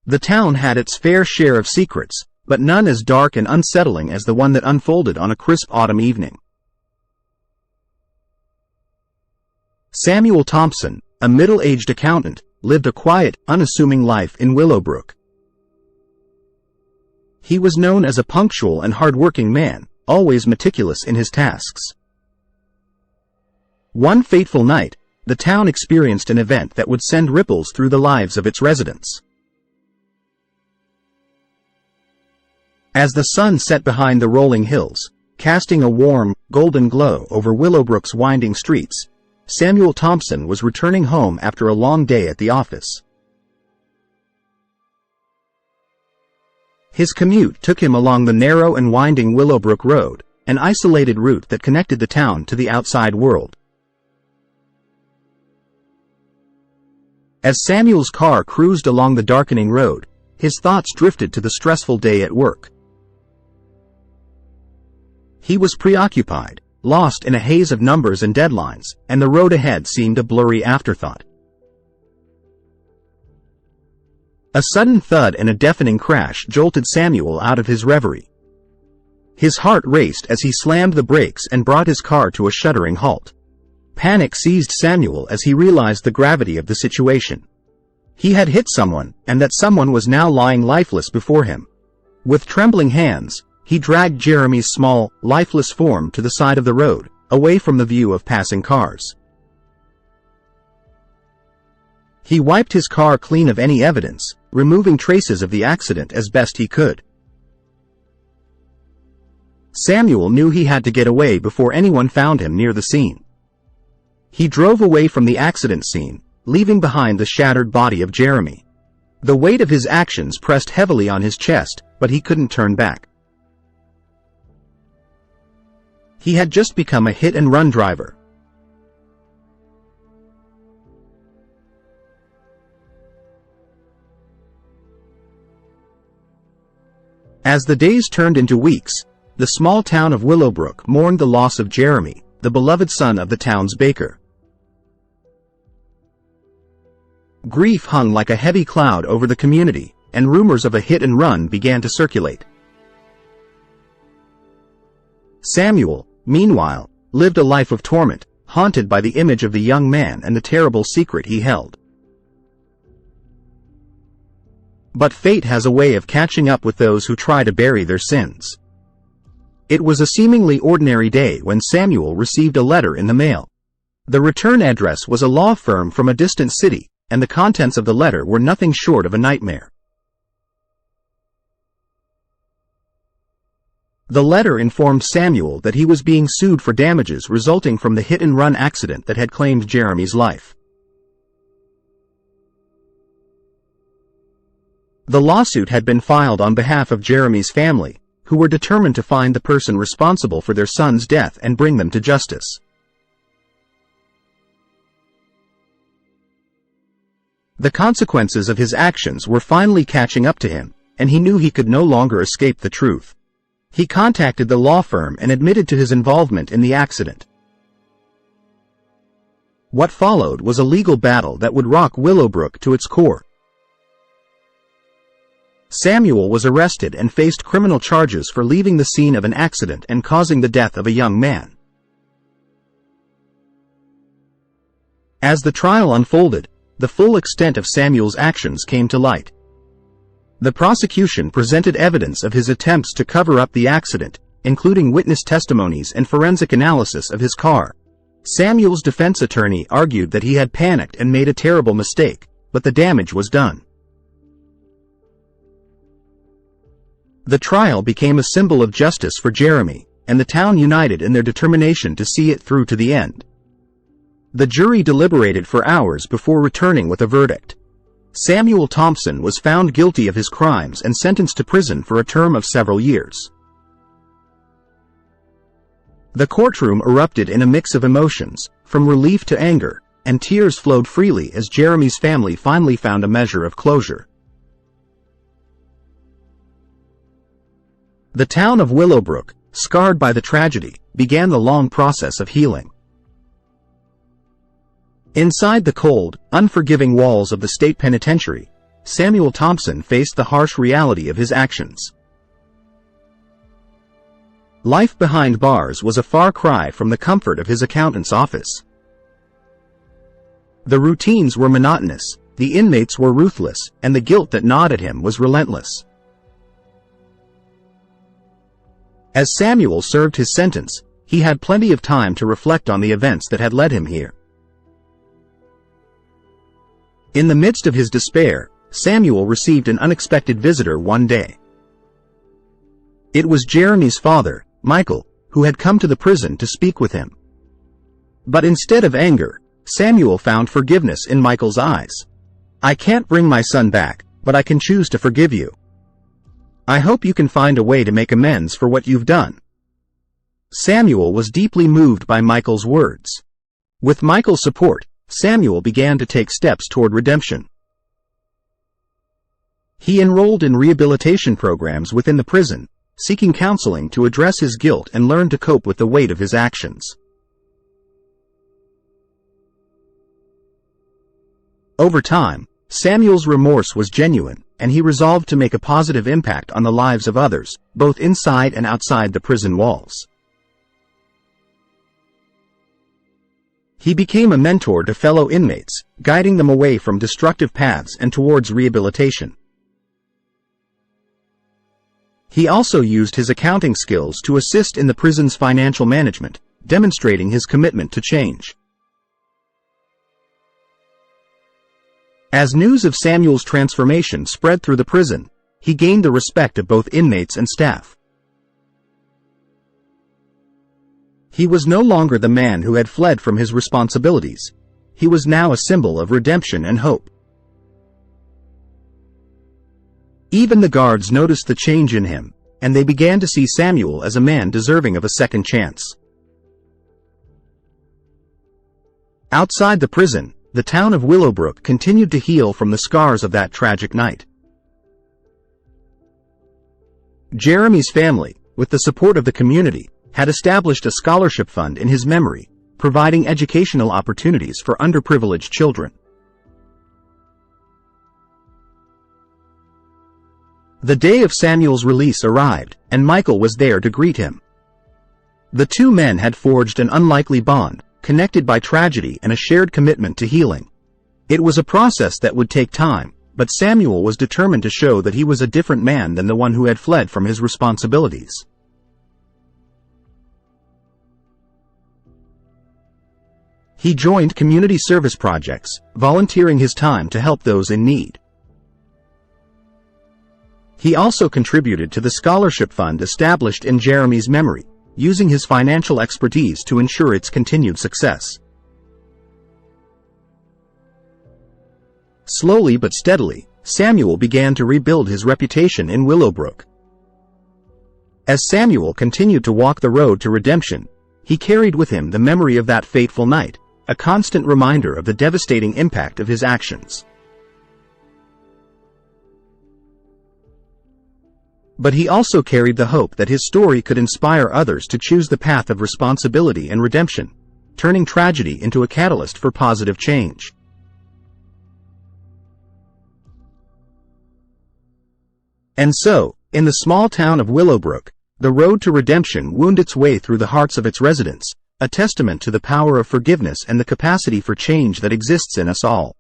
The town had its fair share of secrets, but none as dark and unsettling as the one that unfolded on a crisp autumn evening. Samuel Thompson, a middle-aged accountant, lived a quiet, unassuming life in Willowbrook. He was known as a punctual and hard-working man, always meticulous in his tasks. One fateful night, the town experienced an event that would send ripples through the lives of its residents. As the sun set behind the rolling hills, casting a warm, golden glow over Willowbrook's winding streets, Samuel Thompson was returning home after a long day at the office. His commute took him along the narrow and winding Willowbrook Road, an isolated route that connected the town to the outside world. As Samuel's car cruised along the darkening road, his thoughts drifted to the stressful day at work. He was preoccupied, lost in a haze of numbers and deadlines, and the road ahead seemed a blurry afterthought. A sudden thud and a deafening crash jolted Samuel out of his reverie. His heart raced as he slammed the brakes and brought his car to a shuddering halt. Panic seized Samuel as he realized the gravity of the situation. He had hit someone, and that someone was now lying lifeless before him. With trembling hands, he dragged Jeremy's small, lifeless form to the side of the road, away from the view of passing cars. He wiped his car clean of any evidence, removing traces of the accident as best he could. Samuel knew he had to get away before anyone found him near the scene. He drove away from the accident scene, leaving behind the shattered body of Jeremy. The weight of his actions pressed heavily on his chest, but he couldn't turn back. He had just become a hit-and-run driver. As the days turned into weeks, the small town of Willowbrook mourned the loss of Jeremy, the beloved son of the town's baker. Grief hung like a heavy cloud over the community, and rumors of a hit-and-run began to circulate. Samuel, meanwhile, lived a life of torment, haunted by the image of the young man and the terrible secret he held. But fate has a way of catching up with those who try to bury their sins. It was a seemingly ordinary day when Samuel received a letter in the mail. The return address was a law firm from a distant city, and the contents of the letter were nothing short of a nightmare. The letter informed Samuel that he was being sued for damages resulting from the hit-and-run accident that had claimed Jeremy's life. The lawsuit had been filed on behalf of Jeremy's family, who were determined to find the person responsible for their son's death and bring them to justice. The consequences of his actions were finally catching up to him, and he knew he could no longer escape the truth. He contacted the law firm and admitted to his involvement in the accident. What followed was a legal battle that would rock Willowbrook to its core. Samuel was arrested and faced criminal charges for leaving the scene of an accident and causing the death of a young man. As the trial unfolded, the full extent of Samuel's actions came to light. The prosecution presented evidence of his attempts to cover up the accident, including witness testimonies and forensic analysis of his car. Samuel's defense attorney argued that he had panicked and made a terrible mistake, but the damage was done. The trial became a symbol of justice for Jeremy, and the town united in their determination to see it through to the end. The jury deliberated for hours before returning with a verdict. Samuel Thompson was found guilty of his crimes and sentenced to prison for a term of several years. The courtroom erupted in a mix of emotions, from relief to anger, and tears flowed freely as Jeremy's family finally found a measure of closure. The town of Willowbrook, scarred by the tragedy, began the long process of healing. Inside the cold, unforgiving walls of the state penitentiary, Samuel Thompson faced the harsh reality of his actions. Life behind bars was a far cry from the comfort of his accountant's office. The routines were monotonous, the inmates were ruthless, and the guilt that gnawed at him was relentless. As Samuel served his sentence, he had plenty of time to reflect on the events that had led him here. In the midst of his despair, Samuel received an unexpected visitor one day. It was Jeremy's father, Michael, who had come to the prison to speak with him. But instead of anger, Samuel found forgiveness in Michael's eyes. "I can't bring my son back, but I can choose to forgive you. I hope you can find a way to make amends for what you've done." Samuel was deeply moved by Michael's words. With Michael's support, Samuel began to take steps toward redemption. He enrolled in rehabilitation programs within the prison, seeking counseling to address his guilt and learn to cope with the weight of his actions. Over time, Samuel's remorse was genuine, and he resolved to make a positive impact on the lives of others, both inside and outside the prison walls. He became a mentor to fellow inmates, guiding them away from destructive paths and towards rehabilitation. He also used his accounting skills to assist in the prison's financial management, demonstrating his commitment to change. As news of Samuel's transformation spread through the prison, he gained the respect of both inmates and staff. He was no longer the man who had fled from his responsibilities. He was now a symbol of redemption and hope. Even the guards noticed the change in him, and they began to see Samuel as a man deserving of a second chance. Outside the prison, the town of Willowbrook continued to heal from the scars of that tragic night. Jeremy's family, with the support of the community, had established a scholarship fund in his memory, providing educational opportunities for underprivileged children. The day of Samuel's release arrived, and Michael was there to greet him. The two men had forged an unlikely bond, connected by tragedy and a shared commitment to healing. It was a process that would take time, but Samuel was determined to show that he was a different man than the one who had fled from his responsibilities. He joined community service projects, volunteering his time to help those in need. He also contributed to the scholarship fund established in Jeremy's memory, using his financial expertise to ensure its continued success. Slowly but steadily, Samuel began to rebuild his reputation in Willowbrook. As Samuel continued to walk the road to redemption, he carried with him the memory of that fateful night, a constant reminder of the devastating impact of his actions. But he also carried the hope that his story could inspire others to choose the path of responsibility and redemption, turning tragedy into a catalyst for positive change. And so, in the small town of Willowbrook, the road to redemption wound its way through the hearts of its residents, a testament to the power of forgiveness and the capacity for change that exists in us all.